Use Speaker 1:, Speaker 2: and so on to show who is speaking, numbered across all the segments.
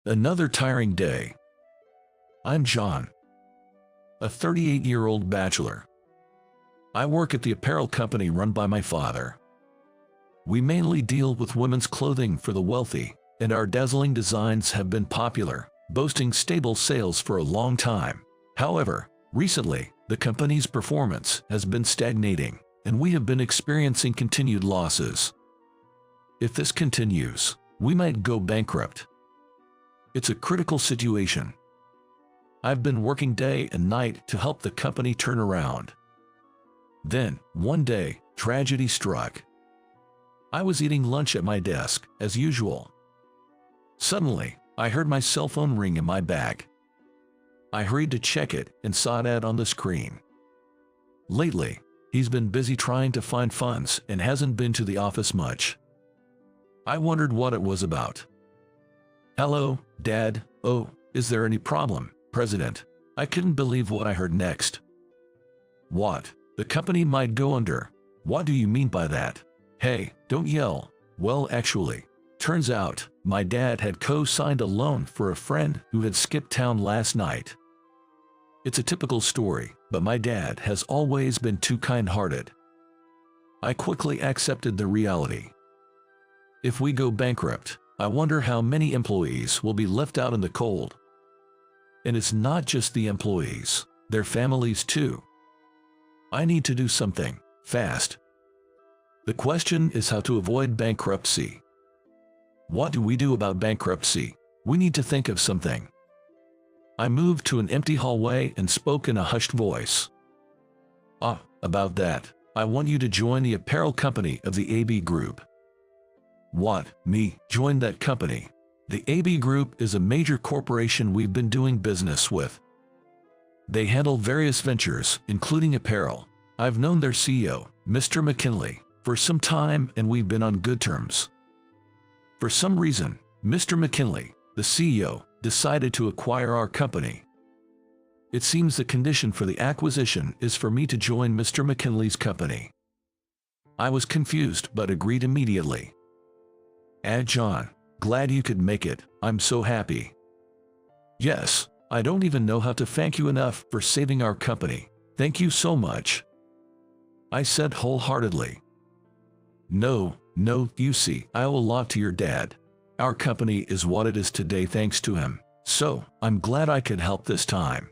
Speaker 1: Another tiring day. I'm John, a 38-year-old bachelor. I work at the apparel company run by my father. We mainly deal with women's clothing for the wealthy, and our dazzling designs have been popular, boasting stable sales for a long time. However, recently, the company's performance has been stagnating, and we have been experiencing continued losses. If this continues, we might go bankrupt. It's a critical situation. I've been working day and night to help the company turn around. Then, one day, tragedy struck. I was eating lunch at my desk, as usual. Suddenly, I heard my cell phone ring in my bag. I hurried to check it and saw an ad on the screen. Lately, he's been busy trying to find funds and hasn't been to the office much. I wondered what it was about. "Hello, Dad. Oh, is there any problem, President?" I couldn't believe what I heard next. "What? The company might go under. What do you mean by that?" "Hey, don't yell." Well, actually, turns out, my dad had co-signed a loan for a friend who had skipped town last night. It's a typical story, but my dad has always been too kind-hearted. I quickly accepted the reality. If we go bankrupt, I wonder how many employees will be left out in the cold. And it's not just the employees, their families too. I need to do something, fast. The question is how to avoid bankruptcy. What do we do about bankruptcy? We need to think of something. I moved to an empty hallway and spoke in a hushed voice. About that, I want you to join the apparel company of the AB Group." "What, me, join that company?" "The AB Group is a major corporation we've been doing business with. They handle various ventures, including apparel. I've known their CEO, Mr. McKinley, for some time and we've been on good terms. For some reason, Mr. McKinley, the CEO, decided to acquire our company. It seems the condition for the acquisition is for me to join Mr. McKinley's company." I was confused but agreed immediately. "John, glad you could make it. I'm so happy." "Yes, I don't even know how to thank you enough for saving our company. Thank you so much," I said wholeheartedly. No, you see, I owe a lot to your dad. Our company is what it is today thanks to him, so I'm glad I could help this time."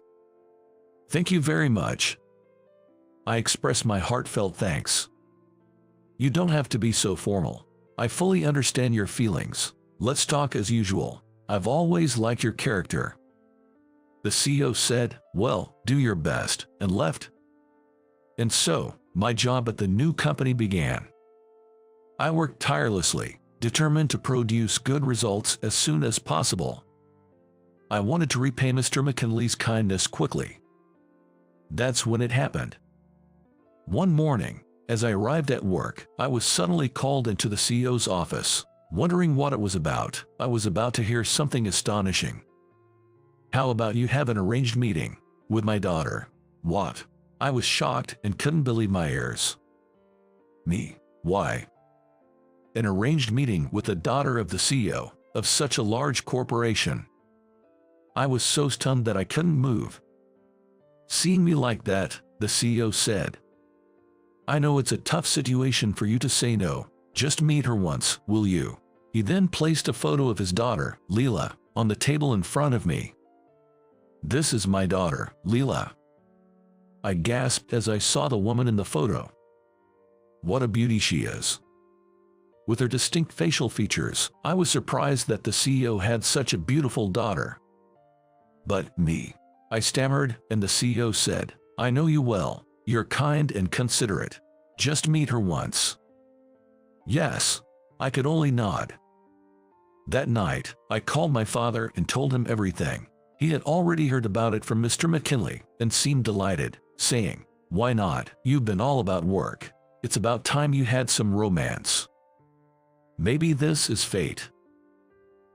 Speaker 1: "Thank you very much." I expressed my heartfelt thanks. "You don't have to be so formal. I fully understand your feelings. Let's talk as usual. I've always liked your character." The CEO said, "Well, do your best," and left. And so, my job at the new company began. I worked tirelessly, determined to produce good results as soon as possible. I wanted to repay Mr. McKinley's kindness quickly. That's when it happened. One morning, as I arrived at work, I was suddenly called into the CEO's office. Wondering what it was about, I was about to hear something astonishing. "How about you have an arranged meeting with my daughter?" "What?" I was shocked and couldn't believe my ears. "Me? Why?" "An arranged meeting with the daughter of the CEO of such a large corporation." I was so stunned that I couldn't move. Seeing me like that, the CEO said, "I know it's a tough situation for you to say no. Just meet her once, will you?" He then placed a photo of his daughter, Leela, on the table in front of me. "This is my daughter, Leela." I gasped as I saw the woman in the photo. What a beauty she is. With her distinct facial features, I was surprised that the CEO had such a beautiful daughter. "But me," I stammered, and the CEO said, "I know you well. You're kind and considerate. Just meet her once." Yes, I could only nod. That night, I called my father and told him everything. He had already heard about it from Mr. McKinley and seemed delighted, saying, "Why not? You've been all about work. It's about time you had some romance. Maybe this is fate."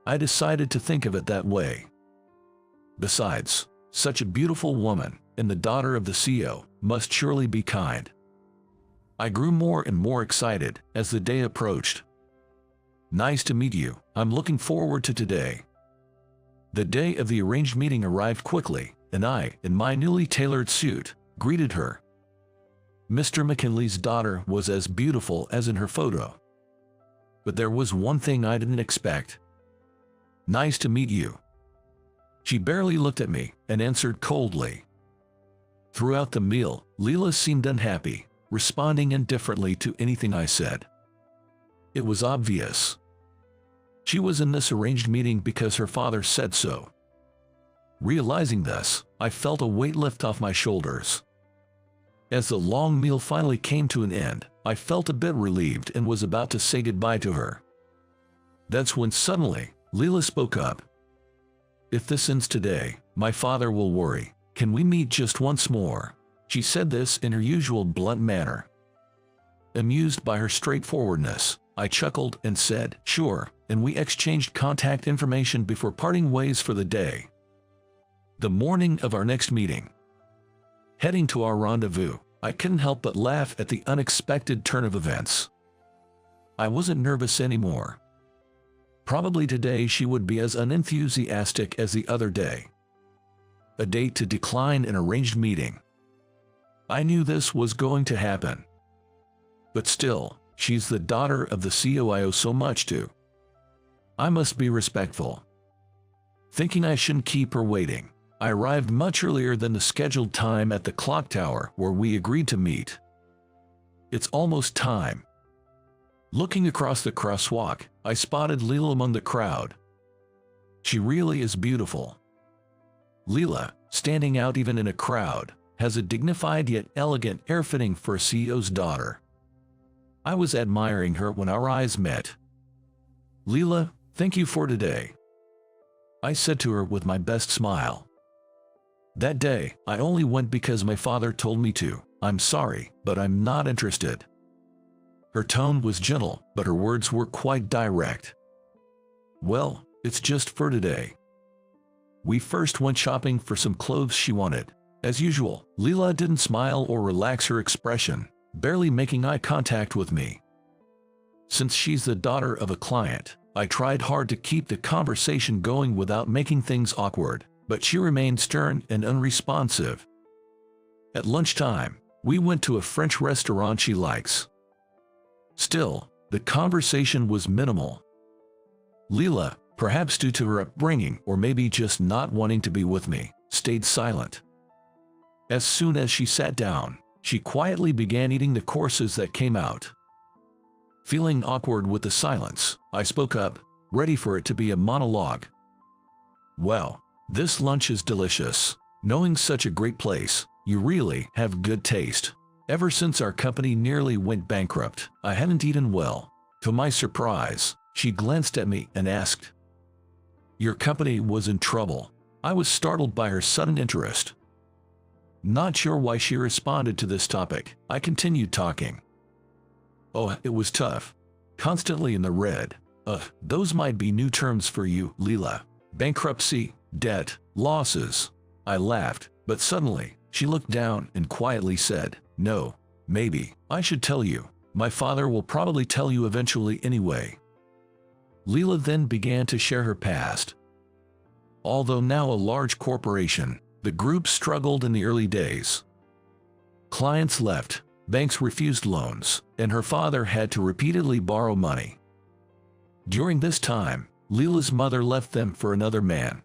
Speaker 1: I decided to think of it that way. Besides, such a beautiful woman, and the daughter of the CEO, must surely be kind. I grew more and more excited as the day approached. "Nice to meet you. I'm looking forward to today." The day of the arranged meeting arrived quickly, and I, in my newly tailored suit, greeted her. Mr. McKinley's daughter was as beautiful as in her photo. But there was one thing I didn't expect. "Nice to meet you." She barely looked at me and answered coldly. Throughout the meal, Leela seemed unhappy, responding indifferently to anything I said. It was obvious. She was in this arranged meeting because her father said so. Realizing this, I felt a weight lift off my shoulders. As the long meal finally came to an end, I felt a bit relieved and was about to say goodbye to her. That's when suddenly, Leela spoke up. "If this ends today, my father will worry. Can we meet just once more?" She said this in her usual blunt manner. Amused by her straightforwardness, I chuckled and said, "Sure," and we exchanged contact information before parting ways for the day. The morning of our next meeting. Heading to our rendezvous, I couldn't help but laugh at the unexpected turn of events. I wasn't nervous anymore. Probably today she would be as unenthusiastic as the other day. A date to decline an arranged meeting. I knew this was going to happen. But still, she's the daughter of the CEO I owe so much to. I must be respectful. Thinking I shouldn't keep her waiting, I arrived much earlier than the scheduled time at the clock tower where we agreed to meet. It's almost time. Looking across the crosswalk, I spotted Leela among the crowd. She really is beautiful. Leela, standing out even in a crowd, has a dignified yet elegant air fitting for a CEO's daughter. I was admiring her when our eyes met. "Leela, thank you for today," I said to her with my best smile. "That day, I only went because my father told me to. I'm sorry, but I'm not interested." Her tone was gentle, but her words were quite direct. "Well, it's just for today." We first went shopping for some clothes she wanted. As usual, Leela didn't smile or relax her expression, barely making eye contact with me. Since she's the daughter of a client, I tried hard to keep the conversation going without making things awkward, but she remained stern and unresponsive. At lunchtime, we went to a French restaurant she likes. Still, the conversation was minimal. Leela, perhaps due to her upbringing or maybe just not wanting to be with me, stayed silent. As soon as she sat down, she quietly began eating the courses that came out. Feeling awkward with the silence, I spoke up, ready for it to be a monologue. "Well, this lunch is delicious. Knowing such a great place, you really have good taste. Ever since our company nearly went bankrupt, I haven't eaten well." To my surprise, she glanced at me and asked, "Your company was in trouble?" I was startled by her sudden interest. Not sure why she responded to this topic, I continued talking. "Oh, it was tough. Constantly in the red. Those might be new terms for you, Leela. Bankruptcy, debt, losses." I laughed, but suddenly, she looked down and quietly said, "No, maybe I should tell you. My father will probably tell you eventually anyway." Leela then began to share her past. Although now a large corporation, the group struggled in the early days. Clients left, banks refused loans, and her father had to repeatedly borrow money. During this time, Leela's mother left them for another man.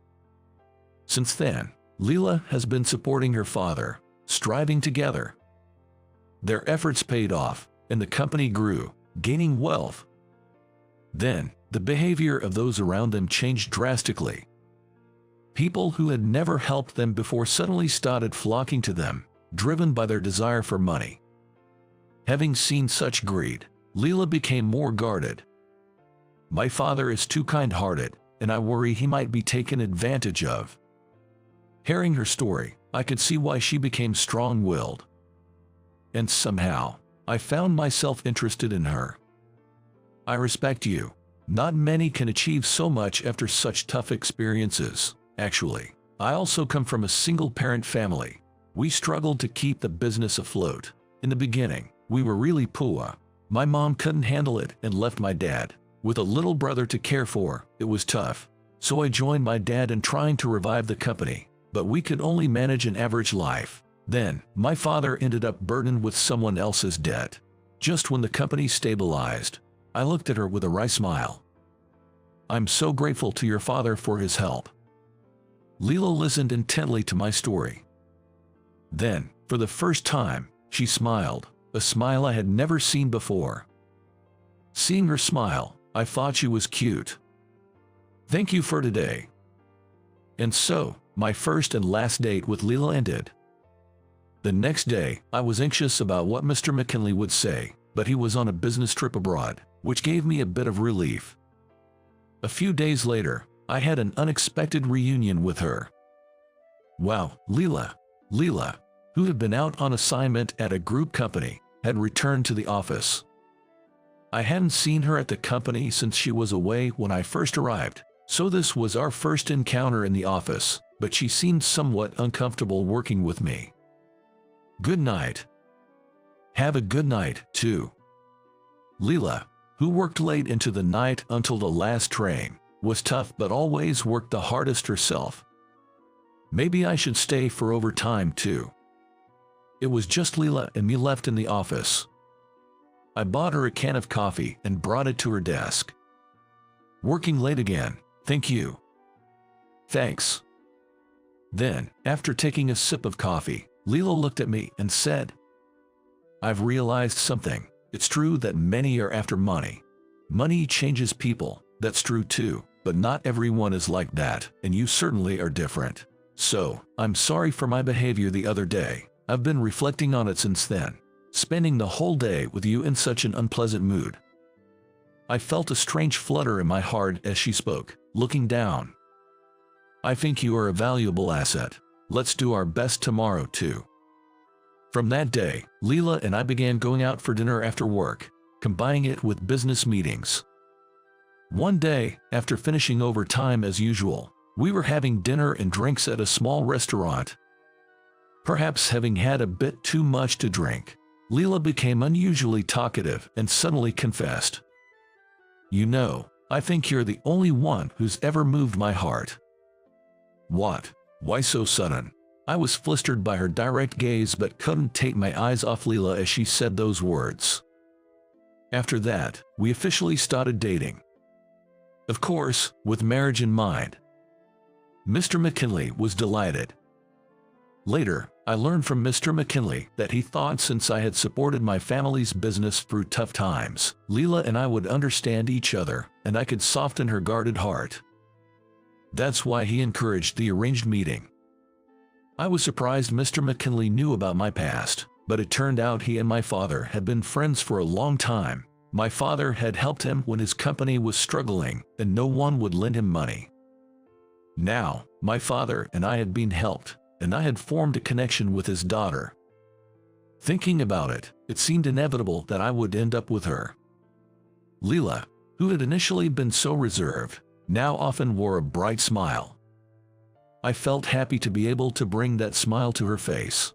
Speaker 1: Since then, Leela has been supporting her father, striving together. Their efforts paid off, and the company grew, gaining wealth. Then, the behavior of those around them changed drastically. People who had never helped them before suddenly started flocking to them, driven by their desire for money. Having seen such greed, Leela became more guarded. "My father is too kind-hearted, and I worry he might be taken advantage of." Hearing her story, I could see why she became strong-willed. And somehow, I found myself interested in her. I respect you. Not many can achieve so much after such tough experiences. Actually, I also come from a single-parent family. We struggled to keep the business afloat. In the beginning, we were really poor. My mom couldn't handle it and left my dad with a little brother to care for. It was tough. so I joined my dad in trying to revive the company, but we could only manage an average life. Then, my father ended up burdened with someone else's debt. Just when the company stabilized, I looked at her with a wry smile. I'm so grateful to your father for his help. Leela listened intently to my story. Then, for the first time, she smiled, a smile I had never seen before. Seeing her smile, I thought she was cute. Thank you for today. And so, my first and last date with Leela ended. The next day, I was anxious about what Mr. McKinley would say, but he was on a business trip abroad, which gave me a bit of relief. A few days later, I had an unexpected reunion with her. Wow, Leela, who had been out on assignment at a group company, had returned to the office. I hadn't seen her at the company since she was away when I first arrived, so this was our first encounter in the office, but she seemed somewhat uncomfortable working with me. Good night. Have a good night, too. Leela, who worked late into the night until the last train, was tough but always worked the hardest herself. Maybe I should stay for overtime, too. It was just Leela and me left in the office. I bought her a can of coffee and brought it to her desk. Working late again, thank you. Thanks. Then, after taking a sip of coffee, Leela looked at me and said, I've realized something. It's true that many are after money. Money changes people, that's true too, but not everyone is like that, and you certainly are different. So, I'm sorry for my behavior the other day. I've been reflecting on it since then, spending the whole day with you in such an unpleasant mood. I felt a strange flutter in my heart as she spoke, looking down. I think you are a valuable asset. Let's do our best tomorrow too. From that day, Leela and I began going out for dinner after work, combining it with business meetings. One day, after finishing overtime as usual, we were having dinner and drinks at a small restaurant. Perhaps having had a bit too much to drink, Leela became unusually talkative and suddenly confessed. You know, I think you're the only one who's ever moved my heart. What? Why so sudden? I was flustered by her direct gaze but couldn't take my eyes off Leela as she said those words. After that, we officially started dating. Of course, with marriage in mind. Mr. McKinley was delighted. Later, I learned from Mr. McKinley that he thought since I had supported my family's business through tough times, Leela and I would understand each other, and I could soften her guarded heart. That's why he encouraged the arranged meeting. I was surprised Mr. McKinley knew about my past, but it turned out he and my father had been friends for a long time. My father had helped him when his company was struggling and no one would lend him money. Now, my father and I had been helped, and I had formed a connection with his daughter. Thinking about it, it seemed inevitable that I would end up with her. Leela, who had initially been so reserved, now often wore a bright smile. I felt happy to be able to bring that smile to her face.